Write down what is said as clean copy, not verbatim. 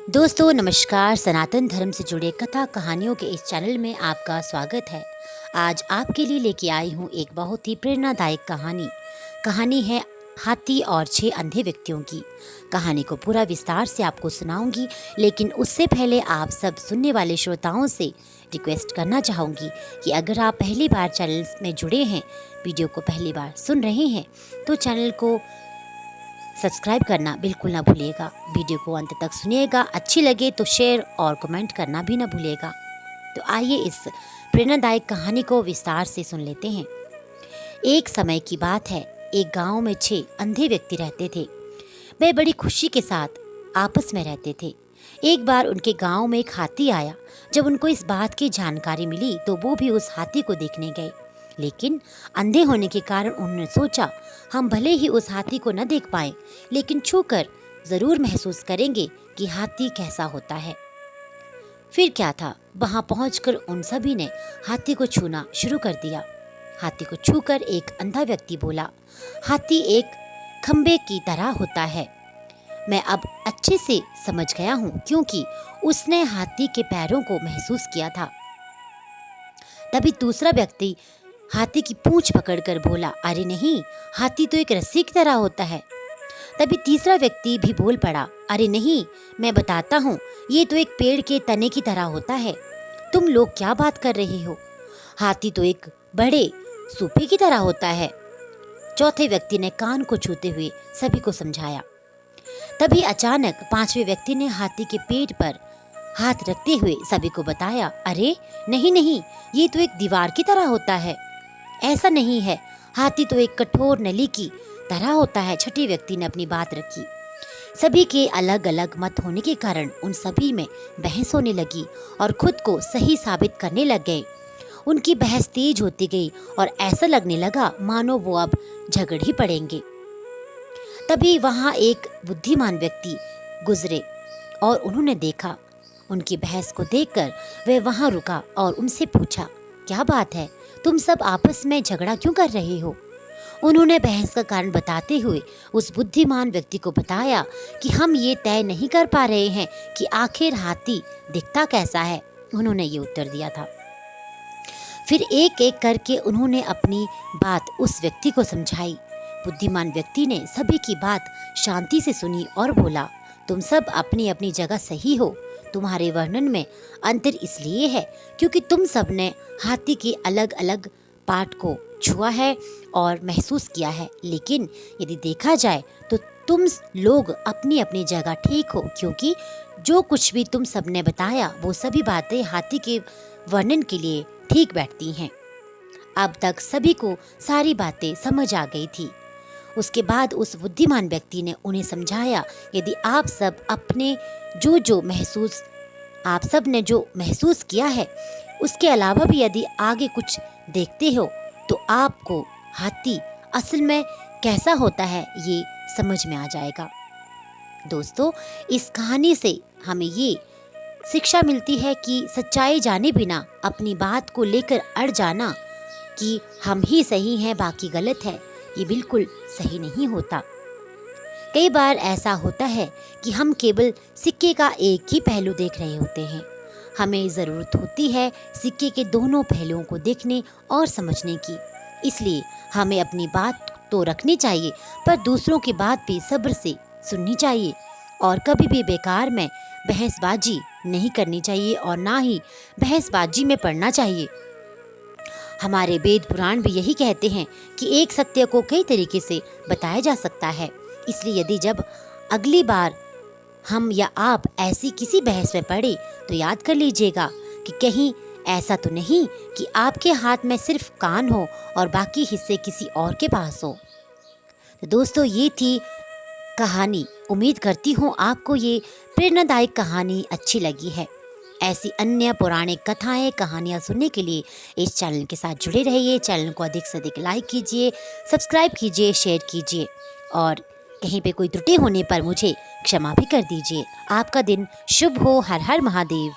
दोस्तों नमस्कार। सनातन धर्म से जुड़े कथा कहानियों के इस चैनल में आपका स्वागत है। आज आपके लिए लेके आई हूँ एक बहुत ही प्रेरणादायक कहानी है हाथी और 6 अंधे व्यक्तियों की। कहानी को पूरा विस्तार से आपको सुनाऊंगी, लेकिन उससे पहले आप सब सुनने वाले श्रोताओं से रिक्वेस्ट करना चाहूँगी कि अगर आप पहली बार चैनल में जुड़े हैं, वीडियो को पहली बार सुन रहे हैं, तो चैनल को सब्सक्राइब करना बिल्कुल ना भूलिएगा। वीडियो को अंत तक सुनिएगा, अच्छी लगे तो शेयर और कमेंट करना भी ना भूलिएगा। तो आइए इस प्रेरणादायक कहानी को विस्तार से सुन लेते हैं। एक समय की बात है, एक गांव में 6 अंधे व्यक्ति रहते थे। वे बड़ी खुशी के साथ आपस में रहते थे। एक बार उनके गांव में एक हाथी आया। जब उनको इस बात की जानकारी मिली तो वो भी उस हाथी को देखने गए, लेकिन अंधे होने के कारण उन्होंने सोचा, हम भले ही उस हाथी को न देख पाए, लेकिन छूकर जरूर महसूस करेंगे कि हाथी कैसा होता है। फिर क्या था, वहां पहुंचकर उन सभी ने हाथी को छूना शुरू कर दिया। हाथी को छूकर एक अंधा व्यक्ति बोला, हाथी एक खंबे की तरह होता है। मैं अब अच्छे से समझ गया हूँ, क्योंकि उसने हाथी के पैरों को महसूस किया था। तभी दूसरा व्यक्ति हाथी की पूंछ पकड़कर बोला, अरे नहीं, हाथी तो एक रस्सी की तरह होता है। तभी तीसरा व्यक्ति भी बोल पड़ा, अरे नहीं, मैं बताता हूँ, ये तो एक पेड़ के तने की तरह होता है। तुम लोग क्या बात कर रहे हो? हाथी तो एक बड़े सूपे की तरह होता है। चौथे व्यक्ति ने कान को छूते हुए सभी को समझाया। तभी अचानक 5वें व्यक्ति ने हाथी के पेट पर हाथ रखते हुए सभी को बताया, अरे नहीं नहीं, ये तो एक दीवार की तरह होता है। ऐसा नहीं है, हाथी तो एक कठोर नली की तरह होता है। छठे व्यक्ति ने अपनी बात रखी। सभी के अलग अलग मत होने के कारण उन सभी में बहस होने लगी और खुद को सही साबित करने लग गए। उनकी बहस तेज होती गई और ऐसा लगने लगा मानो वो अब झगड़ ही पड़ेंगे। तभी वहां एक बुद्धिमान व्यक्ति गुजरे और उन्होंने देखा। उनकी बहस को देखकर वह वहां रुका और उनसे पूछा, क्या बात है, तुम सब आपस में झगड़ा क्यों कर रहे हो? उन्होंने बहस का कारण बताते हुए उस बुद्धिमान व्यक्ति को बताया कि हम ये तय नहीं कर पा रहे हैं कि आखिर हाथी दिखता कैसा है। उन्होंने ये उत्तर दिया था। फिर एक एक करके उन्होंने अपनी बात उस व्यक्ति को समझाई। बुद्धिमान व्यक्ति ने सभी की बात शांति से सुनी और बोला, तुम सब अपनी अपनी जगह सही हो। तुम्हारे वर्णन में अंतर इसलिए है क्योंकि तुम सब ने हाथी के अलग अलग पार्ट को छुआ है और महसूस किया है, लेकिन यदि देखा जाए तो तुम लोग अपनी अपनी जगह ठीक हो, क्योंकि जो कुछ भी तुम सब ने बताया वो सभी बातें हाथी के वर्णन के लिए ठीक बैठती हैं। अब तक सभी को सारी बातें समझ आ गई थी। उसके बाद उस बुद्धिमान व्यक्ति ने उन्हें समझाया, यदि आप सब ने जो महसूस किया है, उसके अलावा भी यदि आगे कुछ देखते हो तो आपको हाथी असल में कैसा होता है ये समझ में आ जाएगा। दोस्तों, इस कहानी से हमें ये शिक्षा मिलती है कि सच्चाई जाने बिना अपनी बात को लेकर अड़ जाना कि हम ही सही हैं बाकी गलत है, ये बिल्कुल सही नहीं होता। कई बार ऐसा होता है कि हम केवल सिक्के का एक ही पहलू देख रहे होते हैं। हमें ज़रूरत होती है सिक्के के दोनों पहलुओं को देखने और समझने की। इसलिए हमें अपनी बात तो रखनी चाहिए, पर दूसरों की बात भी सब्र से सुननी चाहिए और कभी भी बेकार में बहसबाजी नहीं करनी चाहिए और ना ही बहसबाजी में पड़ना चाहिए। हमारे वेद पुराण भी यही कहते हैं कि एक सत्य को कई तरीके से बताया जा सकता है। इसलिए यदि जब अगली बार हम या आप ऐसी किसी बहस में पड़े तो याद कर लीजिएगा कि कहीं ऐसा तो नहीं कि आपके हाथ में सिर्फ कान हो और बाकी हिस्से किसी और के पास हो। तो दोस्तों, ये थी कहानी। उम्मीद करती हूँ आपको ये प्रेरणादायक कहानी अच्छी लगी है। ऐसी अन्य पौराणिक कथाएं कहानियाँ सुनने के लिए इस चैनल के साथ जुड़े रहिए। चैनल को अधिक से अधिक लाइक कीजिए, सब्सक्राइब कीजिए, शेयर कीजिए और कहीं पे कोई त्रुटि होने पर मुझे क्षमा भी कर दीजिए। आपका दिन शुभ हो। हर हर महादेव।